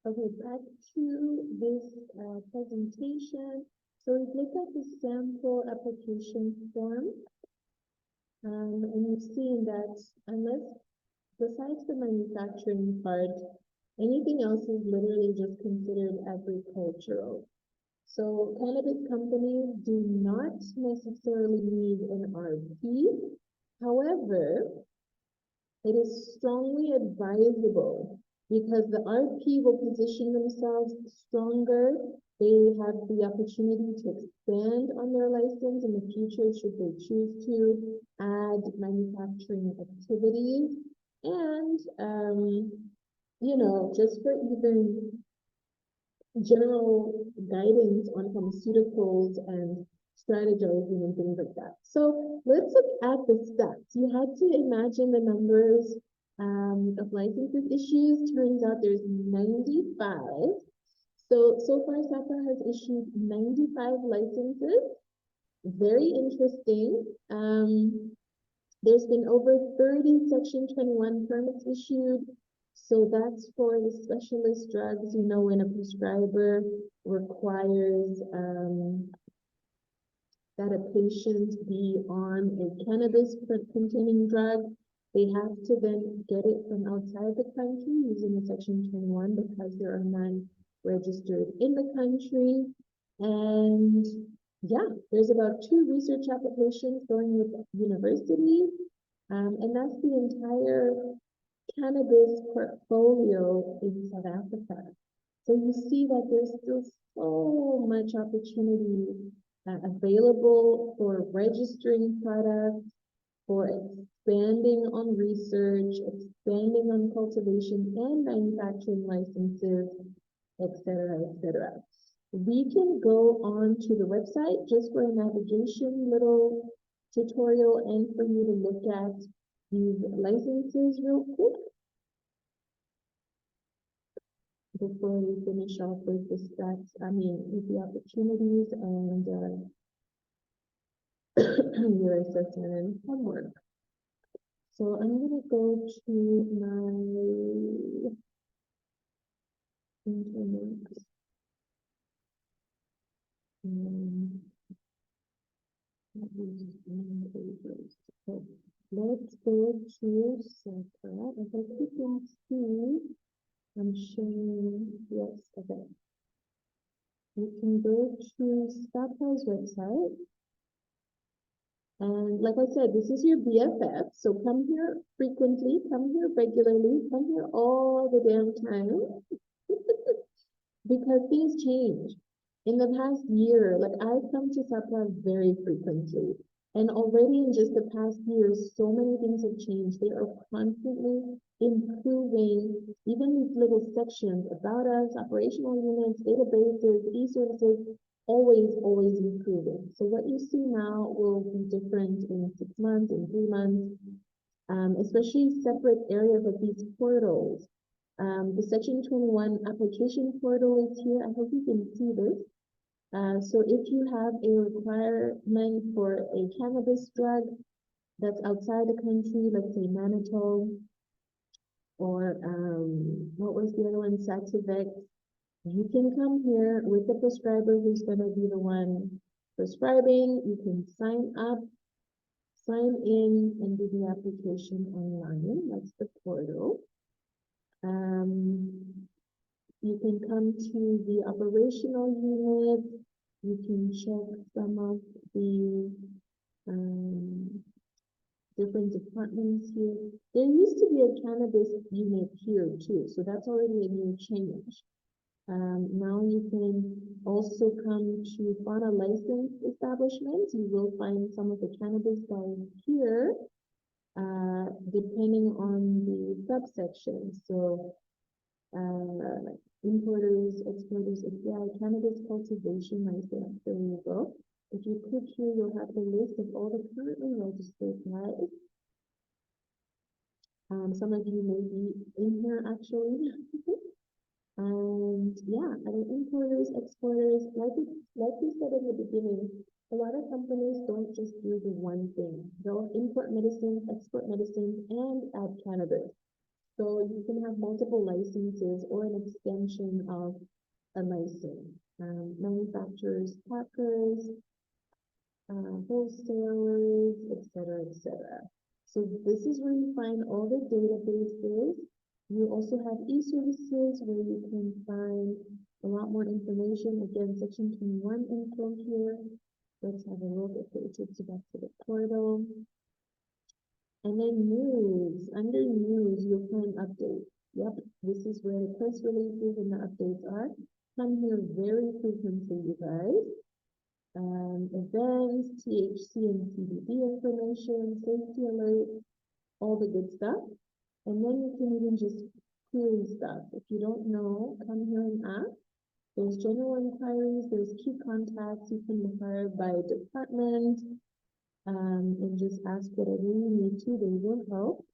Okay, back to this presentation. So we've looked at the sample application form, and you've seen that unless, besides the manufacturing part, anything else is literally just considered agricultural. So cannabis companies do not necessarily need an RP. However, it is strongly advisable because the RP will position themselves stronger. They have the opportunity to expand on their license in the future should they choose to add manufacturing activities. And, just for even general guidance on pharmaceuticals and strategizing and things like that. So let's look at the stats. You had to imagine the numbers of licenses issued. Turns out there's 95. So far, SAPA has issued 95 licenses. Very interesting. There's been over 30 Section 21 permits issued. So that's for the specialist drugs, when a prescriber requires that a patient be on a cannabis-containing drug, they have to then get it from outside the country using the Section 21 because there are none registered in the country. And yeah, there's about 2 research applications going with universities, and that's the entire cannabis portfolio in South Africa. So you see that there's still so much opportunity available for registering products, for expanding on research, expanding on cultivation and manufacturing licenses, etc., etc. We can go on to the website just for a navigation little tutorial and for you to look at these licenses real quick before we finish off with the stats, with the opportunities and your assessment and homework. So I'm going to go to my internet. So let's go to SAPA. As you can see, I'm showing, yes, okay. You can go to SAPA's website. And like I said, this is your BFF. So come here frequently, come here regularly, come here all the damn time. Because things change. In the past year, like I've come to SAPA very frequently. And already in just the past year, so many things have changed. They are constantly improving even these little sections about us, operational units, databases, e-services, always improving. So what you see now will be different in 6 months, in 3 months, especially separate areas like these portals. The Section 21 application portal is here. I hope you can see this. So if you have a requirement for a cannabis drug that's outside the country, let's say mannitol, or what was the other one, Sativex, you can come here with the prescriber who's going to be the one prescribing. You can sign up, sign in, and do the application online. That's the portal. You can come to the operational unit. You can check some of the different departments here. There used to be a cannabis unit here too, so that's already a new change. Now you can also come to fauna licensed establishments. You will find some of the cannabis guys here, depending on the subsection. So importers, exporters, API, cannabis cultivation license. There you go. If you click here, you'll have the list of all the currently registered guys. Some of you may be in here actually. And yeah, importers, exporters, like we said in the beginning, a lot of companies don't just do the one thing. They'll import medicines, export medicines, and add cannabis. So you can have multiple licenses or an extension of a license. Manufacturers, packers, wholesalers, etc., etc. So this is where you find all the databases. You also have e-services where you can find a lot more information. Again, Section 21 info here. Let's have a look if it takes you back to the portal. And then news. Under news, you'll find updates. Yep, this is where the press releases and the updates are. Come here very frequently, you guys. Events, THC and CBD information, safety alerts, all the good stuff. And then you can even just query stuff. If you don't know, come here and ask. There's general inquiries, there's key contacts. You can inquire by department and just ask whatever you need to. They will help.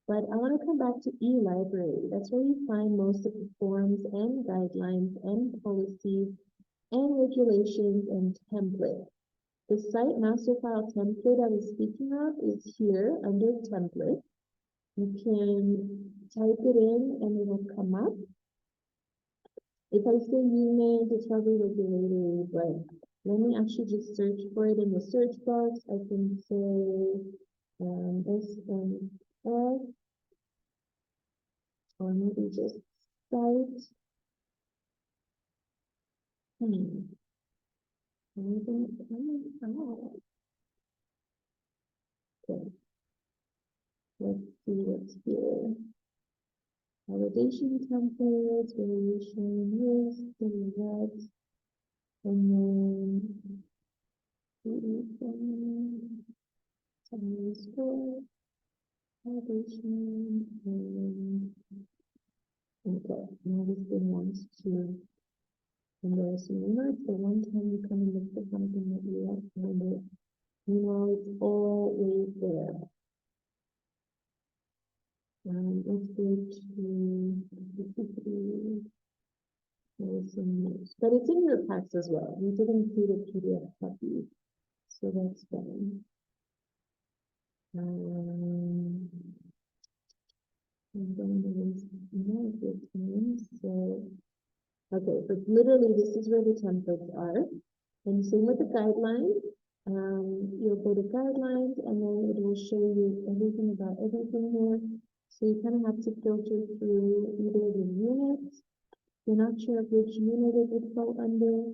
But I want to come back to e-library. That's where you find most of the forms and guidelines and policies and regulations and templates. The site master file template I was speaking of is here under template. You can type it in and it will come up. If I say unit, it's probably regulatory, but let me actually just search for it in the search box. I can say SMF or maybe just site. Anything coming out? Okay. Let's see what's here. Validation templates, variation risk, delete, and then summary score, validation, and okay, now this thing wants to embarrass you. You know, it's the one time you come and look for something that you don't find it. You know, it's always there. Let's go to some notes. But it's in your packs as well. We did include a PDF copy, so that's fine. I'm going to waste more of your time. So, okay, but literally this is where the templates are. And same with the guidelines. You'll go to guidelines and then it will show you everything about everything here. So you kind of have to filter through either the units. You're not sure of which unit it would fall under.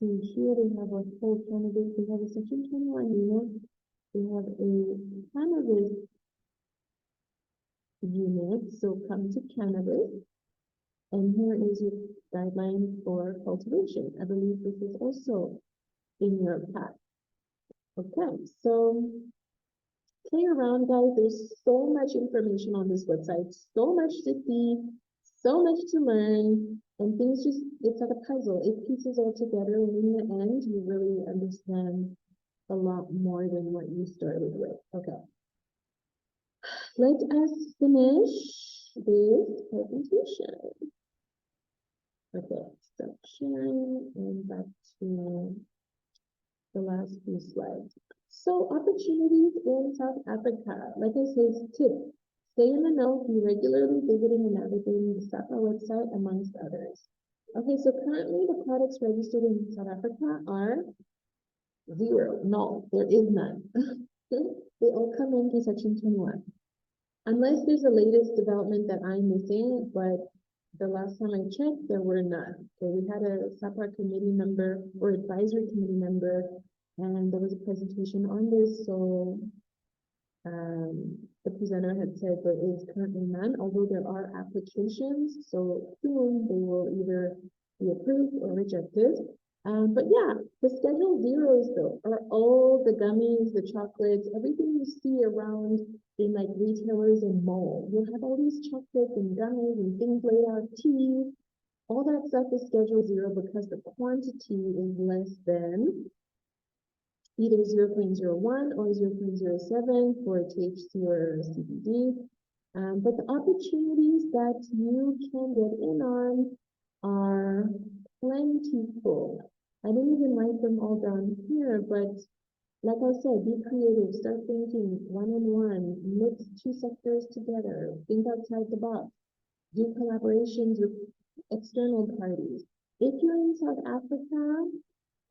See here they have a full cannabis. They have a Section 21 unit. They have a cannabis unit. So come to cannabis. And here is your guideline for cultivation. I believe this is also in your pack. Okay, so play around, guys. There's so much information on this website, so much to see, so much to learn, and things just, it's like a puzzle. It pieces all together, and in the end, you really understand a lot more than what you started with. Okay. Let us finish this presentation. Okay, stop sharing and back to the last few slides. So opportunities in South Africa. Like I said, tip, stay in the know, be regularly visiting and navigating the SAPA website, amongst others. Okay, so currently the products registered in South Africa are zero, null, there is none. They all come in through Section 21. Unless there's a latest development that I'm missing, but the last time I checked, there were none. So we had a SAPA committee member or advisory committee member, and there was a presentation on this. So the presenter had said there is currently none, although there are applications. So soon they will either be approved or rejected. But yeah, the Schedule Zeros though are all the gummies, the chocolates, everything you see around in like retailers and malls. You'll have all these chocolates and gummies and things laid out, tea, all that stuff is Schedule Zero because the quantity is less than either 0.01 or 0.07 for THC or CBD. But the opportunities that you can get in on are plentiful. I didn't even write them all down here, but Like I said, be creative, start thinking one-on-one, mix two sectors together, think outside the box, do collaborations with external parties. If you're in South Africa,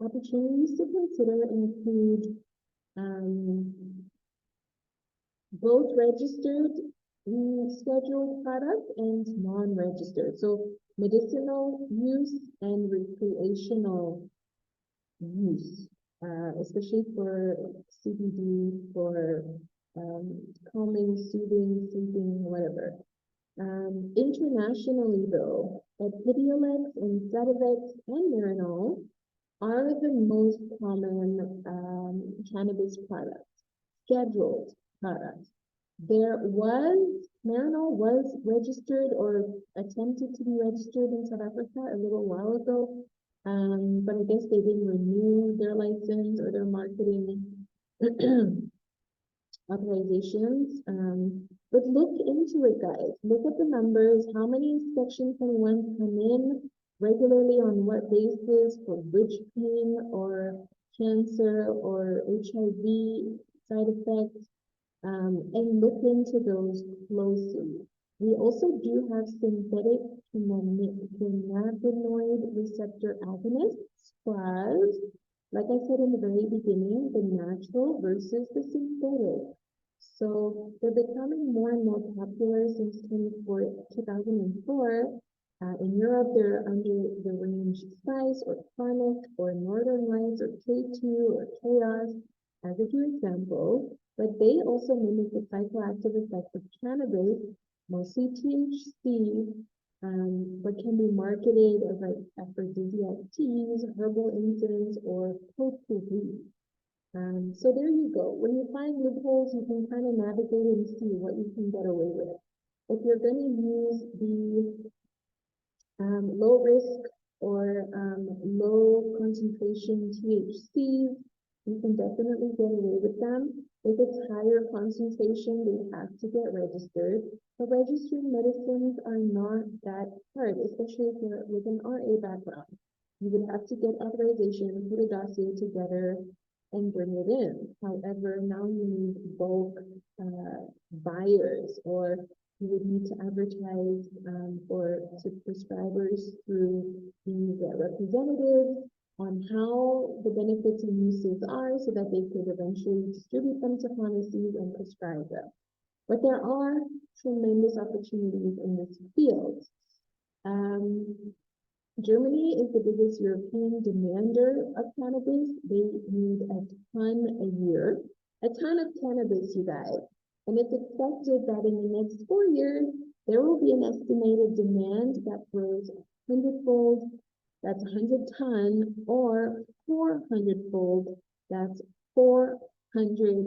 opportunities to consider include um, both registered scheduled product and non-registered. So medicinal use and recreational use, especially for CBD, for calming, soothing, sleeping, whatever. Internationally, though, Epidiolex and Zetivex and Marinol are the most common cannabis products, scheduled products. Marinol was registered or attempted to be registered in South Africa a little while ago, but I guess they didn't renew their license or their marketing authorizations. But look into it, guys. Look at the numbers. How many Section 21s come in regularly on what basis for which pain or cancer or HIV side effects, and look into those closely. We also do have synthetic cannabinoid receptor agonists, squads, like I said in the very beginning, the natural versus the synthetic. So they're becoming more and more popular since 2004. In Europe, they're under the range Spice or Chronic or Northern Lights or K2 or Chaos as a few examples, but they also mimic the psychoactive effects of cannabis, mostly THC, but can be marketed as like aphrodisiac teas, herbal incense, or potpourri. So there you go. When you find loopholes, you can kind of navigate and see what you can get away with. If you're going to use the low risk or low concentration THCs, you can definitely get away with them. If it's higher concentration, they have to get registered. But registered medicines are not that hard, especially if you're with an RA background. You would have to get authorization, put a dossier together, and bring it in. However, now you need bulk buyers, or you would need to advertise or to prescribers through these representatives on how the benefits and uses are so that they could eventually distribute them to pharmacies and prescribe them. But there are tremendous opportunities in this field. Germany is the biggest European demander of cannabis. They need a ton a year, a ton of cannabis, you guys. And it's expected that in the next 4 years, there will be an estimated demand that grows 100-fold, that's 100 ton, or 400-fold, that's 400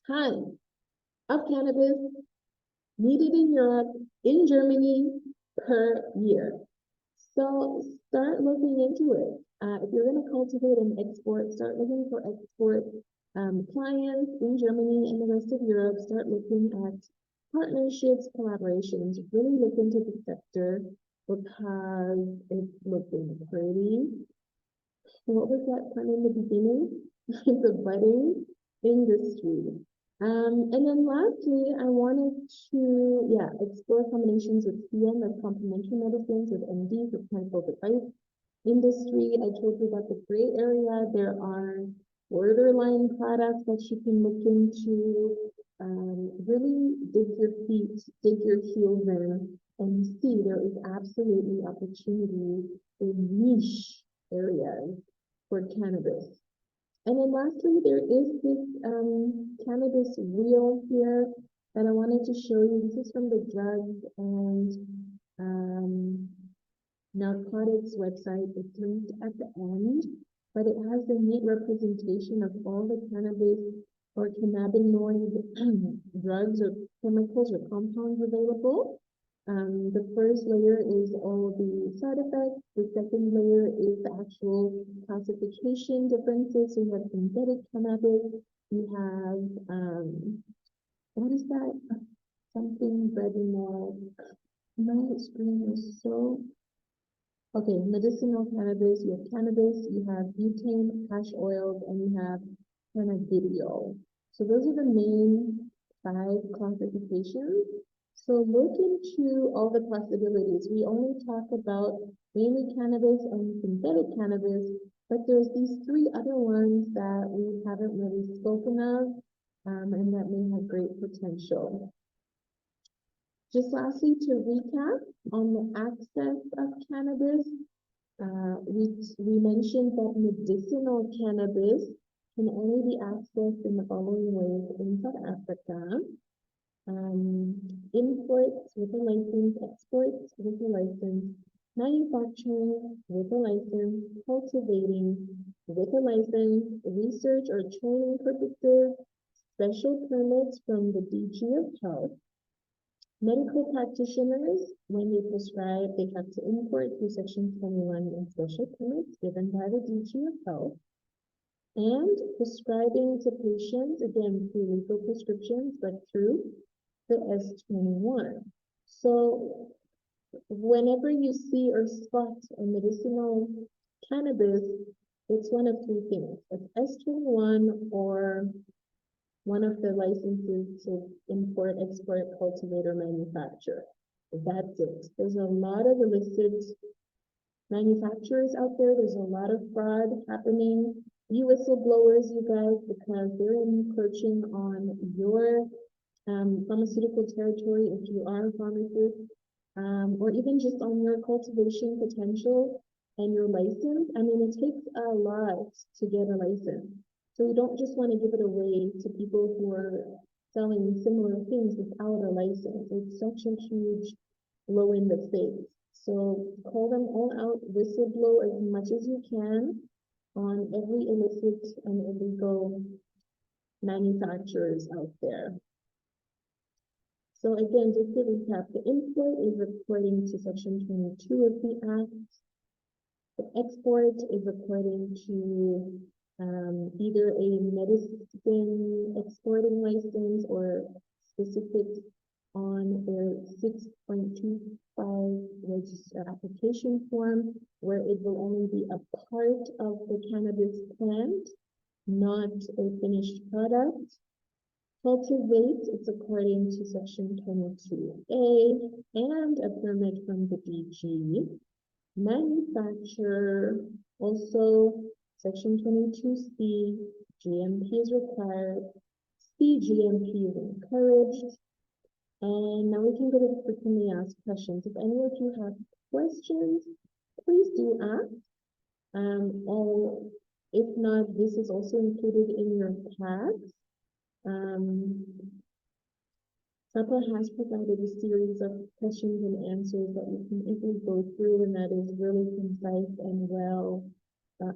ton of cannabis needed in Europe, in Germany, per year. So start looking into it. If you're going to cultivate and export, start looking for export clients in Germany and the rest of Europe. Start looking at partnerships, collaborations. Really look into the sector because it's looking pretty. What was that pun in the beginning? It's a budding industry. And then lastly, I wanted to, explore combinations with CM, of complementary medicines, with MD, with medical device industry. I told you about the gray area. There are borderline products that you can look into. Really dig your feet, dig your heels in, and see there is absolutely opportunity in niche areas for cannabis. And then lastly, there is this cannabis wheel here that I wanted to show you. This is from the drugs and narcotics website. It's linked at the end, but it has a neat representation of all the cannabis or cannabinoid drugs or chemicals or compounds available. The first layer is all the side effects. The second layer is the actual classification differences. So you have synthetic cannabis. You have, what is that? Something retinol. My screen is so. Okay, medicinal cannabis. You have cannabis. You have butane, hash oils, and you have kind of video. So those are the main 5 classifications. So look into all the possibilities. We only talk about mainly cannabis and synthetic cannabis, but there's these 3 other ones that we haven't really spoken of, and that may have great potential. Just lastly, to recap on the access of cannabis, we mentioned that medicinal cannabis can only be accessed in the following ways in South Africa. Imports with a license, exports with a license, manufacturing with a license, cultivating with a license, research or training purposes, special permits from the DG of Health. Medical practitioners, when they prescribe, they have to import through Section 21 and special permits given by the DG of Health. And prescribing to patients, again, through legal prescriptions, but through the S21. So whenever you see or spot a medicinal cannabis, it's one of 3 things. It's S21 or one of the licenses to import, export, cultivate, or manufacture. That's it. There's a lot of illicit manufacturers out there. There's a lot of fraud happening. You whistleblowers, you guys, because they're encroaching on your pharmaceutical territory if you are a pharmacist, or even just on your cultivation potential and your license. I mean, it takes a lot to get a license. So we don't just want to give it away to people who are selling similar things without a license. It's such a huge blow in the face. So call them all out, whistleblow as much as you can on every illicit and illegal manufacturers out there. So again, just to recap, the import is according to Section 22 of the Act. The export is according to either a medicine exporting license or specifics on their 6.25 register application form, where it will only be a part of the cannabis plant, not a finished product. Cultivate, it's according to Section 22A and a permit from the DG. Manufacture, also Section 22C, GMP is required, CGMP is encouraged. And now we can go to the frequently asked questions. If any of you have questions, please do ask. Or if not, this is also included in your tags. SAPA has provided a series of questions and answers that you can easily go through, and that is really concise and well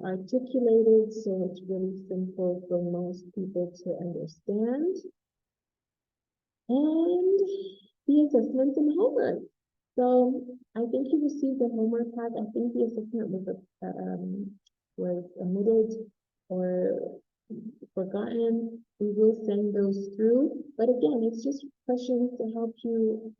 articulated, so it's really simple for most people to understand. And the assessments and homework. So I think you received the homework pack. I think the assessment was omitted or forgotten. We will send those through. But again, it's just questions to help you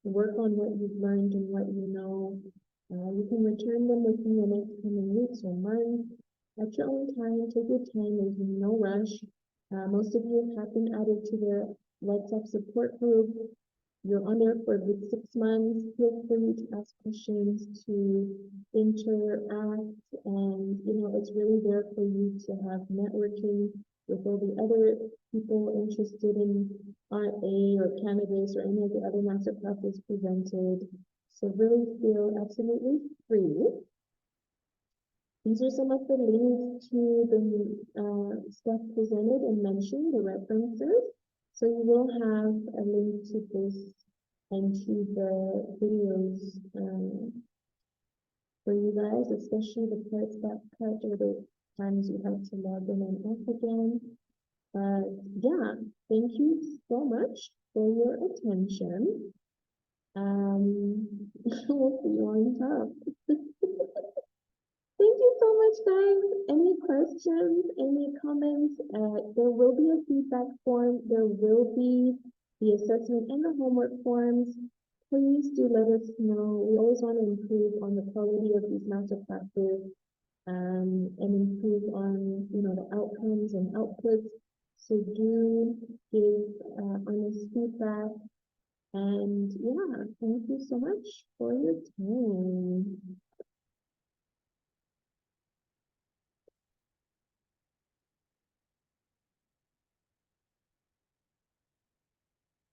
work on what you've learned and what you know. You can return them within the next coming weeks or months. At your own time, take your time. There's no rush. Most of you have been added to the WhatsApp support group. You're on there for a good 6 months. Feel free to ask questions, to interact, and it's really there for you to have networking with all the other people interested in RA or cannabis or any of the other master classes presented. So really feel absolutely free. These are some of the links to the stuff presented and mentioned, the references. So you will have a link to this and to the videos for you guys, especially the parts that cut or the times you have to log in and off again. But yeah, thank you so much for your attention. We'll see you on top. Thank you so much, guys. Any questions, any comments? There will be a feedback form. There will be the assessment and the homework forms. Please do let us know. We always want to improve on the quality of these master classes. and improve on, the outcomes and outputs. So do give honest feedback. And yeah, thank you so much for your time.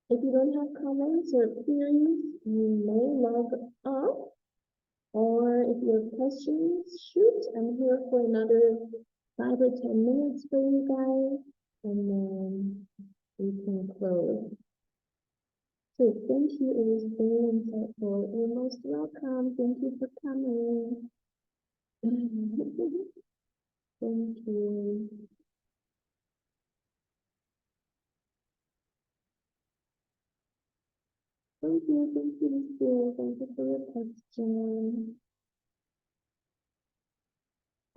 If you don't have comments or queries, you may log off. Or if you have questions, shoot. I'm here for another 5 or 10 minutes for you guys. And then we can close. So thank you. It was very insightful. You're most welcome. Thank you for coming. Thank you. Thank you, Lucille. Thank you for your question.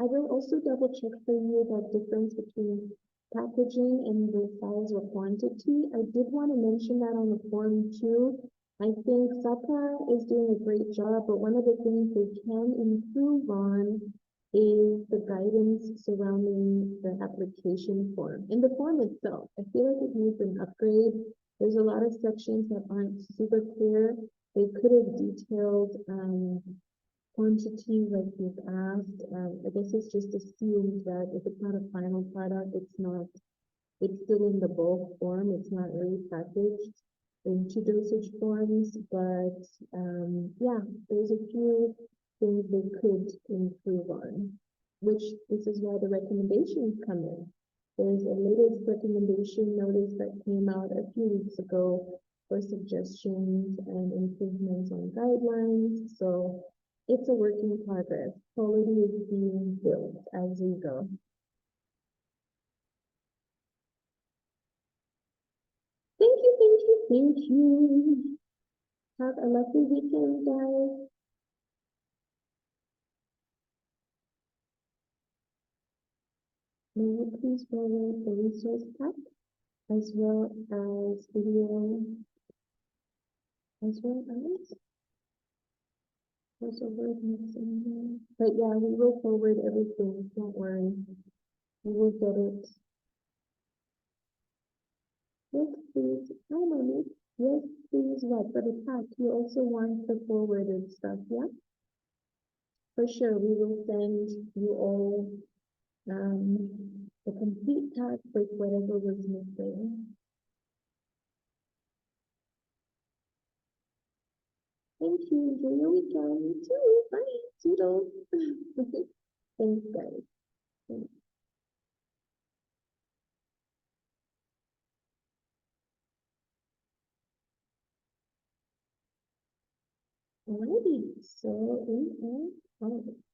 I will also double check for you that difference between packaging and the size or quantity. I did want to mention that on the form too. I think SAPA is doing a great job, but one of the things they can improve on is the guidance surrounding the application form. In the form itself, I feel like it needs an upgrade. There's a lot of sections that aren't super clear. They could have detailed quantity like you've asked. I guess it's just assumed that if it's not a final product, it's still in the bulk form. It's not really packaged into dosage forms, but yeah, there's a few things they could improve on, which this is why the recommendations come in. There's a latest recommendation notice that came out a few weeks ago for suggestions and improvements on guidelines. So it's a work in progress. Quality is being built as we go. Thank you. Have a lovely weekend, guys. May you please forward the resource pack as well as video, as well as there's a word mixing here. But yeah, we will forward everything. Don't worry. We will get it. Yes, please. Hi, mommy. Yes, please. What? But the pack, you also want the forwarded stuff, yeah? For sure, we will send you all the complete pack with whatever was missing. Thank you. Enjoy your weekend. You too. Bye. Toodles. Thanks, guys. Thanks. Alrighty. So, in and out.